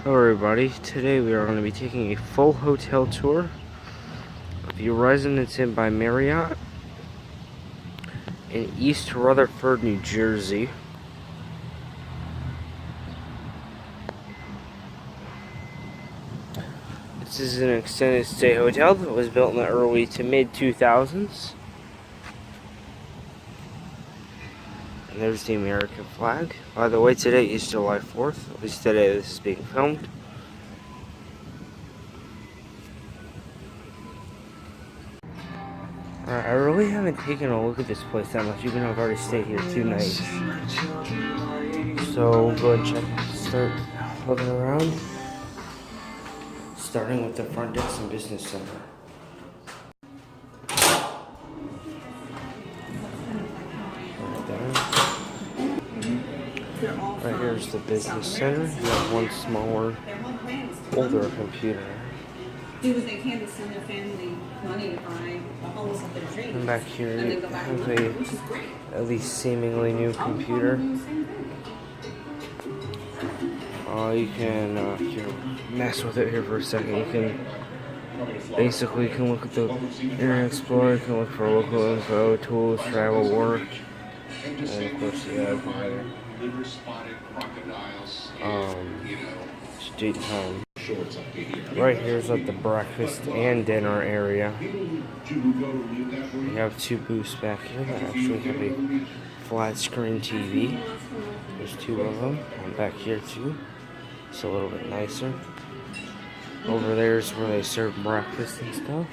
Hello everybody, today we are going to be taking a full hotel tour of the Residence Inn by Marriott in East Rutherford, New Jersey. This is an extended stay hotel that was built in the early to mid 2000s. And there's the American flag. By the way, today is July 4th, at least today this is being filmed. Alright, I really haven't taken a look at this place that much, even though I've already stayed here 2 nights. So we'll go ahead and start looking around. Starting with the front desk and business center. Right here's the business center. You have one smaller, older computer. Do what they can to send their family money to buy the homes of their dreams. And back here you have a at least seemingly new computer. You can mess with it here for a second. You can basically look at the Internet Explorer. You can look for local info, tools, travel, work, and of course you have date time. Right here is like the breakfast and dinner area. We have 2 booths back here that actually have a flat screen TV. There's 2 of them. And back here too. It's a little bit nicer. Over there is where they serve breakfast and stuff.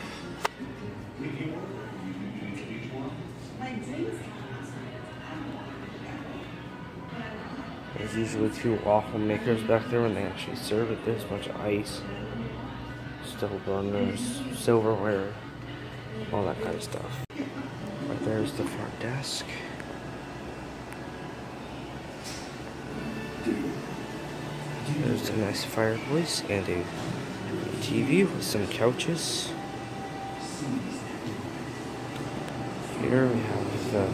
There's usually 2 waffle makers back there when they actually serve it. There's a bunch of ice, stove burners, silverware, all that kind of stuff. Right there's the front desk. There's a nice fireplace and a TV with some couches. Here we have the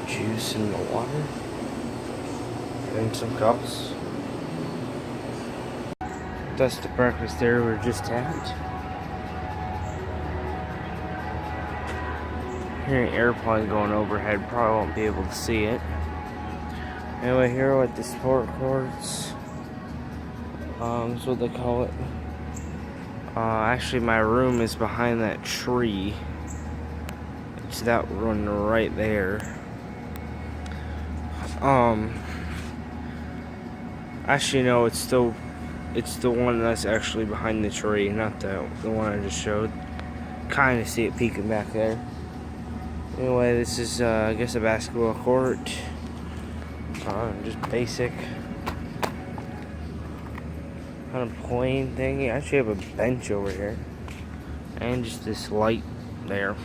juice and the water. And some cups. That's the breakfast area we're just at. Hearing an airplane going overhead, probably won't be able to see it. Anyway, here with the sport courts. That's what they call it. Actually, my room is behind that tree. It's that one right there. Actually, no, it's the one that's actually behind the tree, not the one I just showed. Kind of see it peeking back there. Anyway, this is, I guess, a basketball court. Just basic. Kind of plain thing. You actually have a bench over here. And just this light there.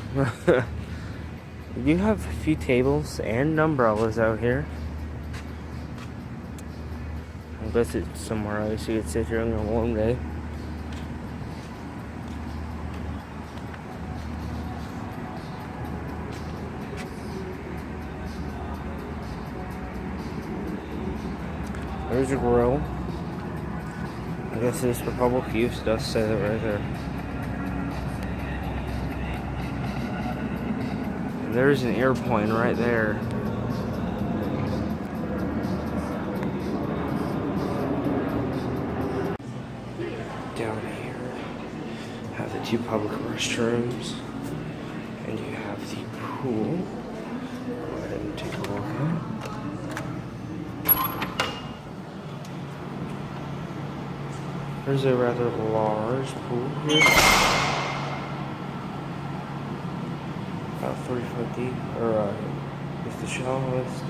We do have a few tables and umbrellas out here. I guess it's somewhere else you could sit here on a warm day. There's a grill. I guess it is for public use. It does say that right there. And there's an airplane right there. Down here, have the 2 public restrooms, and you have the pool. Go ahead and take a look at it. There's a rather large pool here, about 30 foot deep, or is the shallowest,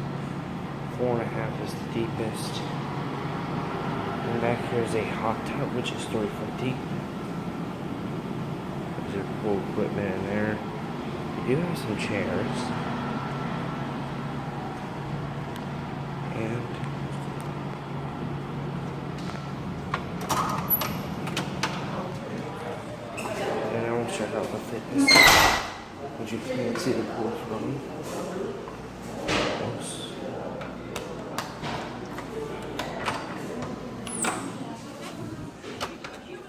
4.5 is the deepest. And back here is a hot tub, which is 30 foot deep. There's a pool equipment in there. We do have some chairs. And I will check out the fitness, which you can't see the pool from. Oops.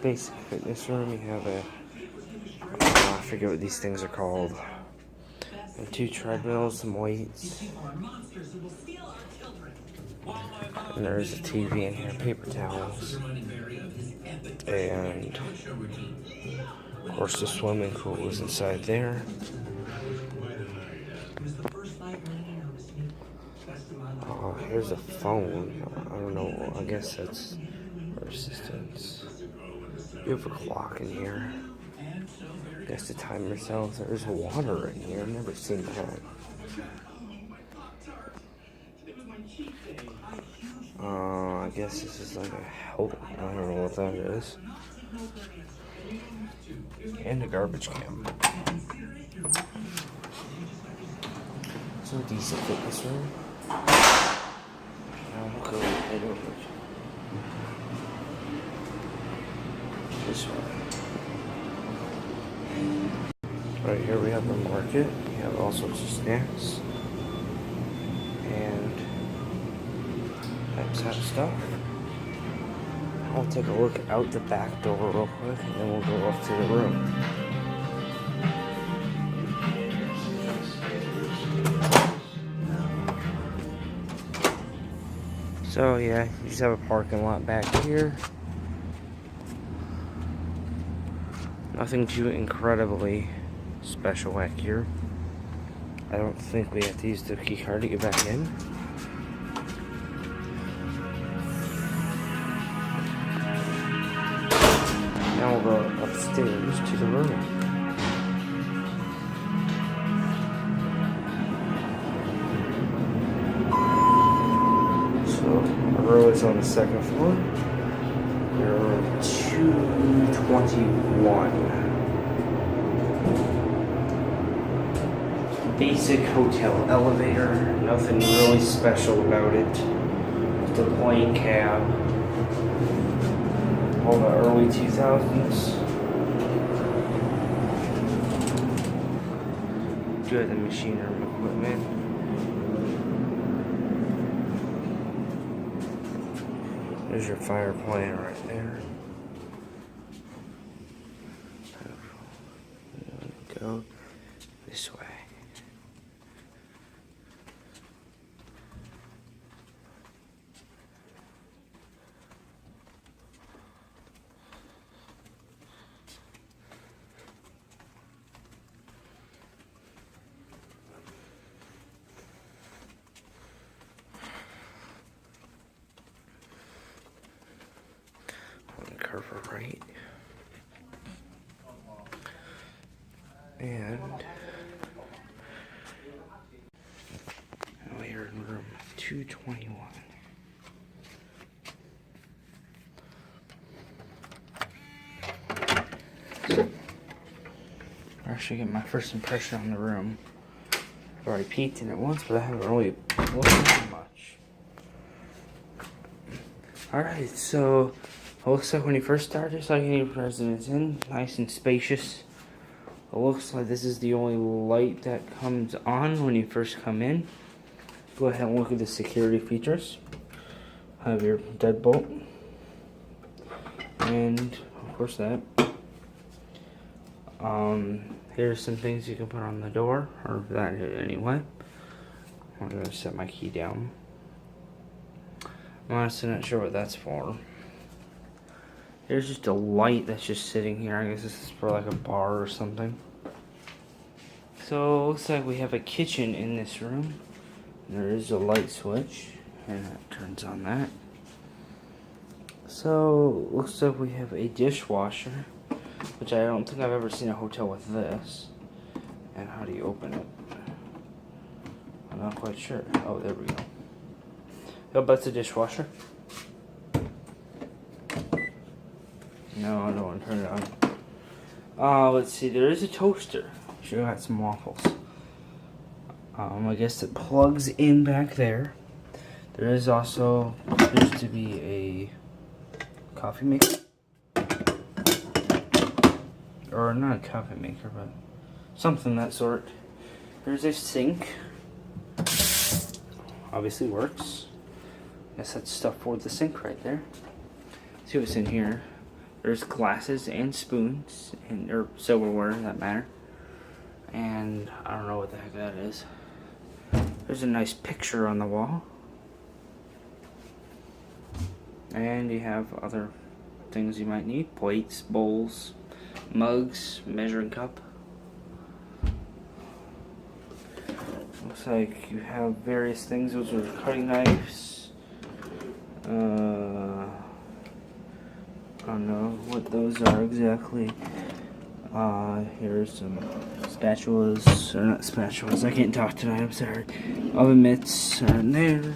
basic fitness room. You have I forget what these things are called. And 2 treadmills, some weights. And there's a TV in here, paper towels. And of course the swimming pool is inside there. Here's a phone. I don't know, I guess that's for assistance. You have a clock in here. I guess to time yourself. There's water in here. I've never seen that. I guess this is like a help. I don't know what that is. And a garbage can. So a decent fitness room. Now we'll go head over this way. Right here we have the market. We have all sorts of snacks and types of stuff. I'll take a look out the back door real quick and then we'll go off to the room. So yeah, you just have a parking lot back here. Nothing too incredibly special back here. I don't think we have to use the key card to get back in. Now we'll go upstairs to the room. So our room is on the 2nd floor. We're room 221. Basic hotel elevator, nothing really special about it. Just a plain cab. All the early 2000s. Do have the machine room equipment. There's your fire plant right there. Go this way. Curve right. And we're in room 221. I actually get my first impression on the room. I've already peeked in it once, but I haven't really looked at it much. Alright, so it looks like when you first start, just like any residence inn, nice and spacious. It looks like this is the only light that comes on when you first come in. Go ahead and look at the security features. Have your deadbolt. And of course that. Here's some things you can put on the door, or that anyway. I'm gonna set my key down. I'm honestly not sure what that's for. There's just a light that's just sitting here. I guess this is for like a bar or something. So it looks like we have a kitchen in this room. There is a light switch, and that turns on that. So looks like we have a dishwasher, which I don't think I've ever seen a hotel with this. And how do you open it? I'm not quite sure. Oh, there we go. Oh, that's a dishwasher. No, I don't want to turn it on. Let's see. There is a toaster. Should have got some waffles. I guess it plugs in back there. There is also appears to be a coffee maker, or not a coffee maker, but something that sort. There's a sink. Obviously works. Guess that's stuff for the sink right there. See what's in here. There's glasses and spoons, or silverware, for that matter. And I don't know what the heck that is. There's a nice picture on the wall. And you have other things you might need. Plates, bowls, mugs, measuring cup. Looks like you have various things. Those are cutting knives. I don't know what those are exactly. Here's some spatulas, or not spatulas, I can't talk tonight, I'm sorry. Oven mitts are in there.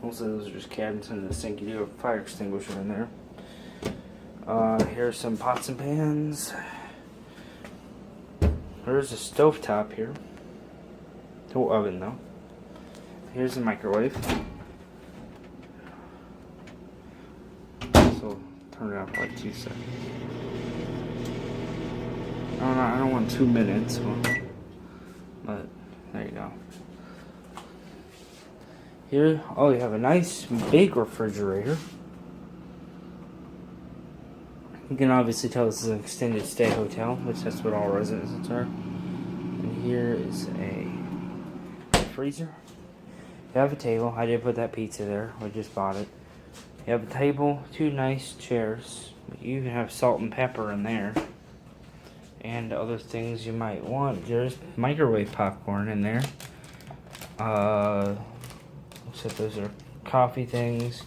Also, those are just cabinets under the sink. You do have a fire extinguisher in there. Here's some pots and pans. There's a stovetop here. No oven though. Here's the microwave. So turn it off for like 2 seconds. I don't want 2 minutes, but there you go. Here, oh, you have a nice big refrigerator. You can obviously tell this is an extended stay hotel, which that's what all residences are. And here is a freezer. You have a table. I did put that pizza there. I just bought it. You have a table, 2 nice chairs. You even have salt and pepper in there. And other things you might want. There's microwave popcorn in there. Looks like those are coffee things.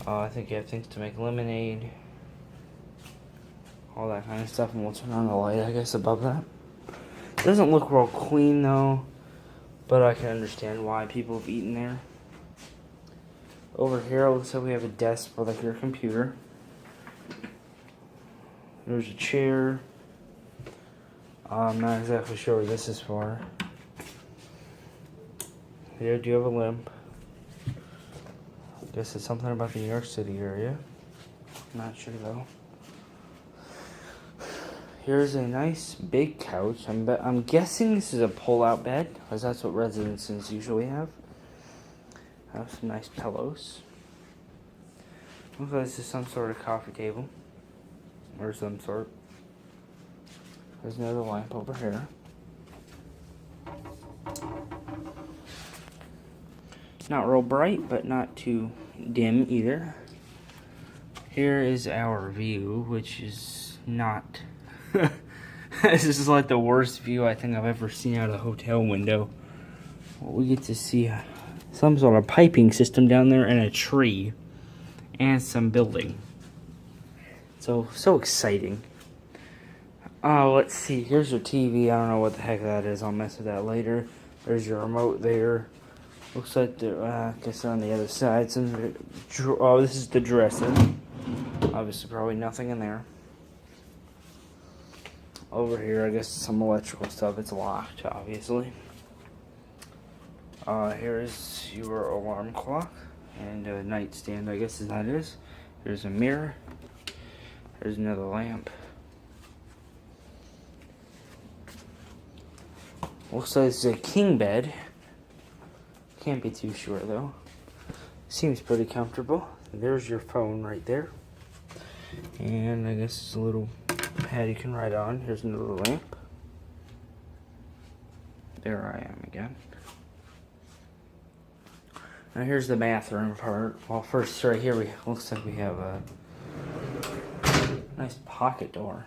I think you have things to make lemonade. All that kind of stuff. And we'll turn on the light, I guess, above that. It doesn't look real clean, though. But I can understand why people have eaten there. Over here, it looks like we have a desk for like your computer. There's a chair. I'm not exactly sure what this is for. Here, do you have a lamp? I guess it's something about the New York City area. Not sure though. Here's a nice big couch. I'm guessing this is a pull-out bed, because that's what residences usually have. Have some nice pillows. Looks like this is some sort of coffee table, or some sort. There's another lamp over here. Not real bright, but not too dim either. Here is our view, which is not... This is like the worst view I think I've ever seen out of a hotel window. We get to see some sort of piping system down there and a tree. And some building. So exciting. Let's see. Here's your TV. I don't know what the heck that is. I'll mess with that later. There's your remote there. Looks like I guess on the other side. Oh, this is the dresser. Obviously, probably nothing in there. Over here, I guess some electrical stuff. It's locked, obviously. Here's your alarm clock and a nightstand. I guess that is. There's a mirror. There's another lamp. Looks like it's a king bed. Can't be too sure though. Seems pretty comfortable. There's your phone right there. And I guess it's a little pad you can write on. Here's another lamp. There I am again. Now here's the bathroom part. Well, first right here, looks like we have a nice pocket door.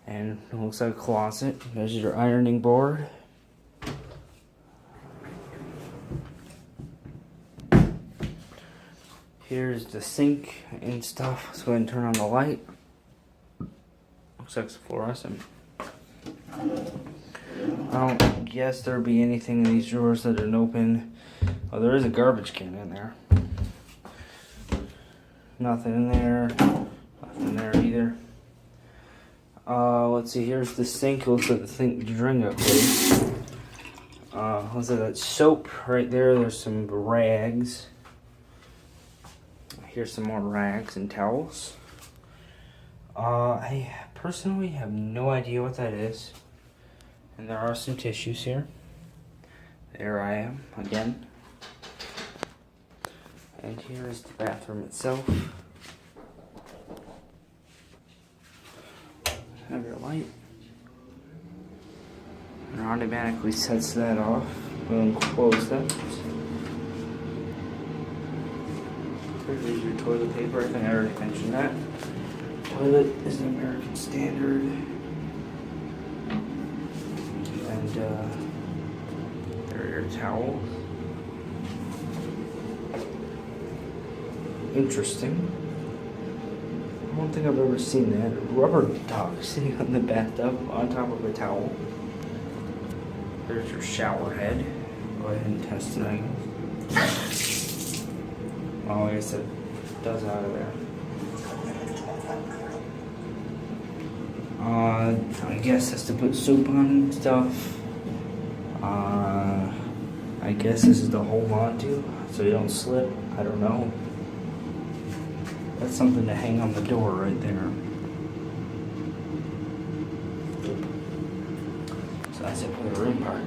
And it looks like a closet. There's your ironing board. Here's the sink and stuff. Let's go ahead and turn on the light. Looks like it's fluorescent. I don't guess there'd be anything in these drawers that are open. Oh, there is a garbage can in there. Nothing in there. Nothing there either. Let's see, here's the sink. Looks like the thing to drink up place. Looks like that soap right there. There's some rags. Here's some more rags and towels. I personally have no idea what that is. And there are some tissues here. There I am again. And here is the bathroom itself. light. And automatically sets that off. We'll close that. There's your toilet paper. I think I already mentioned that. Toilet is an American standard. And there are your towels. Interesting. I don't think I've ever seen that. Rubber duck sitting on the bathtub on top of a towel. There's your shower head. Go ahead and test it, I guess. Oh, I guess it does out of there. I guess that's to put soap on and stuff. I guess this is to hold on to so you don't slip. I don't know. That's something to hang on the door right there. So that's it for the room part.